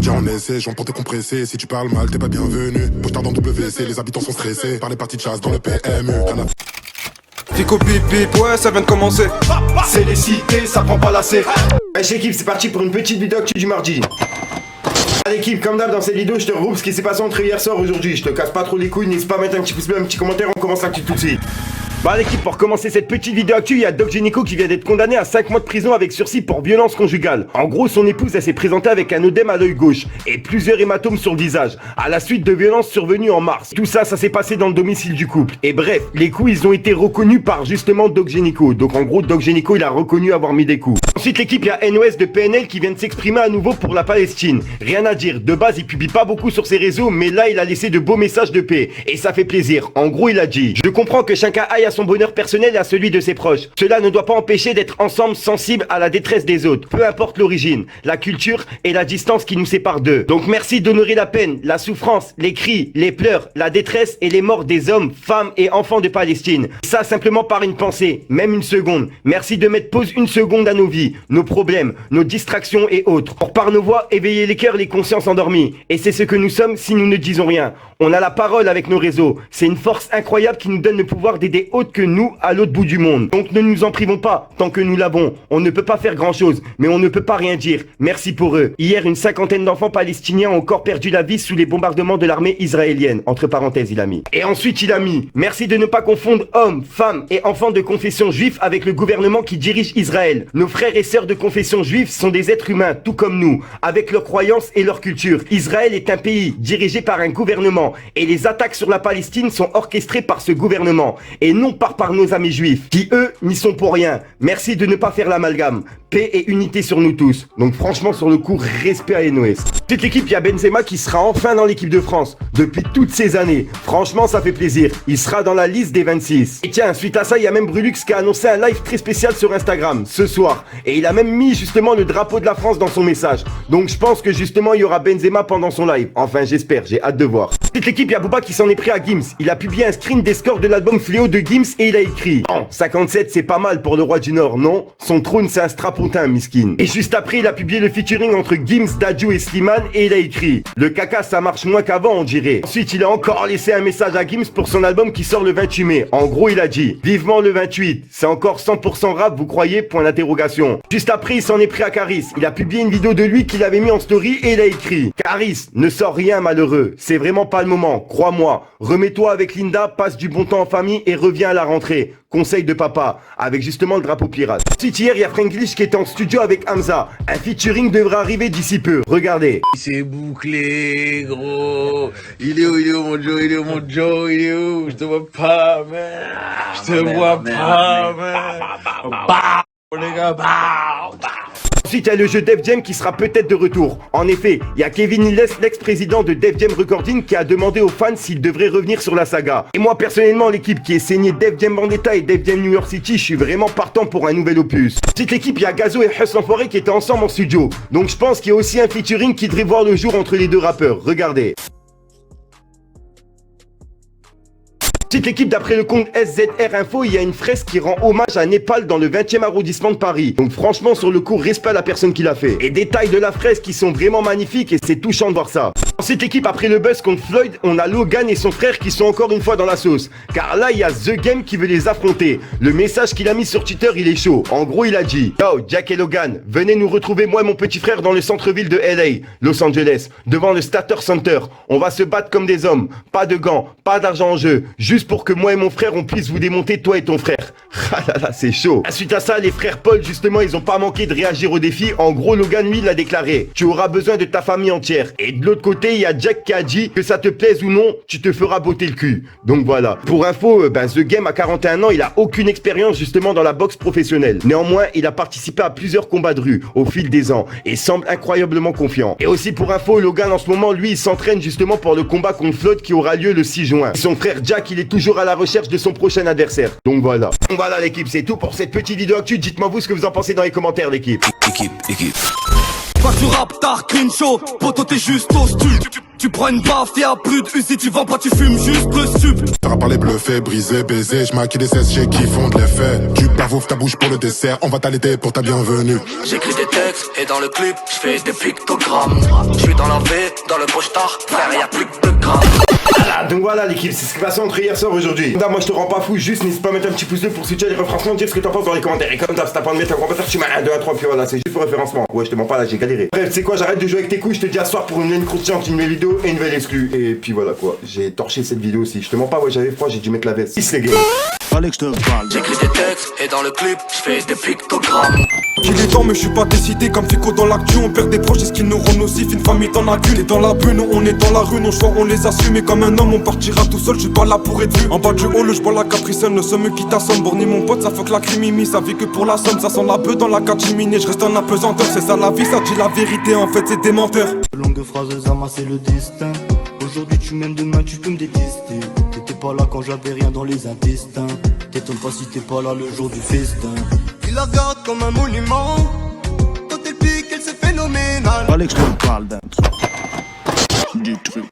quotidien en essai, j'entends t'es compressé. Si tu parles mal, t'es pas bienvenu. Postard dans WC, les habitants sont stressés par les parties de chasse dans le PMU. Fico bip bip, ouais ça vient de commencer. C'est les cités, ça prend pas la C. Wesh l'équipe, c'est parti pour une petite vidéo actu du mardi. L'équipe, comme d'hab dans cette vidéo, je te regroupe ce qui s'est passé entre hier soir et aujourd'hui. Je te casse pas trop les couilles, n'hésite pas à mettre un petit pouce bleu, un petit commentaire, on commence l'actu tout de suite. Bah l'équipe, pour commencer cette petite vidéo actu, il y a Doc Gynéco qui vient d'être condamné à 5 mois de prison avec sursis pour violence conjugale. En gros, son épouse, elle s'est présentée avec un œdème à l'œil gauche et plusieurs hématomes sur le visage, à la suite de violences survenues en mars. Tout ça, ça s'est passé dans le domicile du couple. Et bref, les coups, ils ont été reconnus par justement Doc Gynéco. Donc en gros, Doc Gynéco, il a reconnu avoir mis des coups. Ensuite, l'équipe, il y a NOS de PNL qui vient de s'exprimer à nouveau pour la Palestine. Rien à dire, de base, il publie pas beaucoup sur ses réseaux, mais là, il a laissé de beaux messages de paix. Et ça fait plaisir. En gros, il a dit: je comprends que chacun aille à son bonheur personnel et à celui de ses proches. Cela ne doit pas empêcher d'être ensemble sensibles à la détresse des autres, peu importe l'origine, la culture et la distance qui nous séparent d'eux. Donc merci d'honorer la peine, la souffrance, les cris, les pleurs, la détresse et les morts des hommes, femmes et enfants de Palestine. Ça simplement par une pensée, même une seconde. Merci de mettre pause une seconde à nos vies, nos problèmes, nos distractions et autres. Pour par nos voix éveiller les cœurs, les consciences endormies. Et c'est ce que nous sommes si nous ne disons rien. On a la parole avec nos réseaux. C'est une force incroyable qui nous donne le pouvoir d'aider autres que nous à l'autre bout du monde. Donc ne nous en privons pas tant que nous l'avons. On ne peut pas faire grand chose, mais on ne peut pas rien dire. Merci pour eux. Hier, une 50aine d'enfants palestiniens ont encore perdu la vie sous les bombardements de l'armée israélienne. Entre parenthèses, il a mis. Et ensuite, il a mis: merci de ne pas confondre hommes, femmes et enfants de confession juive avec le gouvernement qui dirige Israël. Nos frères et sœurs de confession juive sont des êtres humains, tout comme nous, avec leurs croyances et leur culture. Israël est un pays dirigé par un gouvernement. Et les attaques sur la Palestine sont orchestrées par ce gouvernement et non par nos amis juifs qui eux n'y sont pour rien. Merci de ne pas faire l'amalgame. Paix et unité sur nous tous. Donc franchement sur le coup, respect à NOS. Cette équipe, il y a Benzema qui sera enfin dans l'équipe de France depuis toutes ces années. Franchement ça fait plaisir. Il sera dans la liste des 26. Et tiens, suite à ça, il y a même Brulux qui a annoncé un live très spécial sur Instagram ce soir. Et il a même mis justement le drapeau de la France dans son message. Donc je pense que justement il y aura Benzema pendant son live. Enfin j'espère, j'ai hâte de voir. Cette équipe, il y a Booba qui s'en est pris à Gims. Il a publié un screen des scores de l'album Fléau de Gims et il a écrit: oh, 57 c'est pas mal pour le roi du Nord, non? Son trône c'est un strapontin, miskin. Et juste après, il a publié le featuring entre Gims, Dadju et Slimane et il a écrit: le caca ça marche moins qu'avant on dirait. Ensuite, il a encore laissé un message à Gims pour son album qui sort le 28 mai. En gros, il a dit: vivement le 28, c'est encore 100% rap, vous croyez? Point d'interrogation. Juste après, il s'en est pris à Caris. Il a publié une vidéo de lui qu'il avait mis en story et il a écrit: Caris, ne sort rien malheureux, c'est vraiment pas le moment, crois-moi. Remets-toi avec Linda, passe du bon temps en famille et reviens à la rentrée. Conseil de papa, avec justement le drapeau pirate. Ensuite, hier, il y a Franglish qui était en studio avec Hamza. Un featuring devrait arriver d'ici peu. Regardez. C'est bouclé, gros. Il est où mon Joe? Il est où mon Joe? Il est où? Je te vois pas, man. Je te vois pas, man. Bah, les gars, bah. Ensuite, il y a le jeu Def Jam qui sera peut-être de retour. En effet, il y a Kevin Hilles, l'ex-président de Def Jam Recording, qui a demandé aux fans s'il devrait revenir sur la saga. Et moi, personnellement, l'équipe qui est saignée Def Jam Vendetta et Def Jam New York City, je suis vraiment partant pour un nouvel opus. Cette équipe, il y a Gazo et Huss l'Enfoiré qui étaient ensemble en studio. Donc je pense qu'il y a aussi un featuring qui devrait voir le jour entre les deux rappeurs. Regardez. Petite équipe, d'après le compte SZR Info, il y a une fresque qui rend hommage à Népal dans le 20e arrondissement de Paris. Donc franchement, sur le coup, respect à la personne qui l'a fait. Et détails de la fresque qui sont vraiment magnifiques et c'est touchant de voir ça. Dans cette équipe, après le buzz contre Floyd, on a Logan et son frère qui sont encore une fois dans la sauce. Car là, il y a The Game qui veut les affronter. Le message qu'il a mis sur Twitter, il est chaud. En gros, il a dit: yo, Jack et Logan, venez nous retrouver moi et mon petit frère dans le centre-ville de LA, Los Angeles, devant le Starter Center. On va se battre comme des hommes. Pas de gants, pas d'argent en jeu. Juste pour que moi et mon frère on puisse vous démonter, toi et ton frère. Ah là là, c'est chaud. Suite à ça, les frères Paul justement, ils ont pas manqué de réagir au défi. En gros, Logan lui l'a déclaré: tu auras besoin de ta famille entière. Et de l'autre côté, il y a Jack qui a dit: que ça te plaise ou non, tu te feras botter le cul. Donc voilà. Pour info, The Game a 41 ans, il a aucune expérience justement dans la boxe professionnelle. Néanmoins, il a participé à plusieurs combats de rue au fil des ans et semble incroyablement confiant. Et aussi pour info, Logan en ce moment, lui, il s'entraîne justement pour le combat contre Floyd qui aura lieu le 6 juin. Et son frère Jack, il est toujours à la recherche de son prochain adversaire. Donc voilà. Voilà l'équipe, c'est tout pour cette petite vidéo actu. Dites-moi vous ce que vous en pensez dans les commentaires, l'équipe. Pas du rap, tard, clean show, poto t'es juste au stu. Tu prends une baffe, y'a plus de U si tu vends pas, tu fumes juste le sup. T'auras parlé bluffé, brisé, baisé, j'maquille des SG qui font de l'effet. Tu bavoufes ta bouche pour le dessert, on va t'allaiter pour ta bienvenue. J'écris des textes et dans le clip, j'fais des pictogrammes. J'suis dans la V, dans le poche-tard, frère y'a plus de grammes. Donc voilà l'équipe, c'est ce qui est passé entre hier soir et aujourd'hui. Moi je te rends pas fou, juste n'hésite pas à mettre un petit pouce bleu pour soutenir les référencements, dire ce que t'en penses dans les commentaires. Et comme d'hab, si t'as pas de mettre un commentaire, tu mets 1, 2, 1, 3, puis voilà, c'est juste pour référencement. Ouais, je te mens pas là, j'ai galéré. Bref, c'est quoi, j'arrête de jouer avec tes couilles, je te dis à ce soir pour une nouvelle croustillante, une nouvelle vidéo et une nouvelle exclue. Et puis voilà quoi, j'ai torché cette vidéo aussi. Je te mens pas, ouais, j'avais froid, j'ai dû mettre la veste. Peace les gars. Fallait que je te parle. J'écris des textes et dans le clip, j'fais des pictogrammes. Il est temps mais je suis pas décidé comme Fico dans l'actu. On perd des proches, est-ce qu'ils nous rendent nocifs? Une famille t'en a qu'une. Et dans la bulle, nous on est dans la rue, nos choix on les assume. Et comme un homme on partira tout seul, je suis pas là pour être vu. En bas du hall, je bois la capricène, le somme qui t'assomme. Borni mon pote, ça fuck la crimimi, ça vit que pour la somme. Ça sent la bœuf dans la catimini, je reste en apesanteur. C'est ça la vie, ça dit la vérité, en fait c'est des menteurs. Longue phrase amasser le destin. Aujourd'hui tu m'aimes, demain tu peux me détester. T'étais pas là quand j'avais rien dans les intestins. T'étonnes pas si t'es pas là le jour du festin. Il la regarde comme un monument. Quand elle pique, elle c'est phénoménal. Fallait que je te parle d'un truc. Du truc.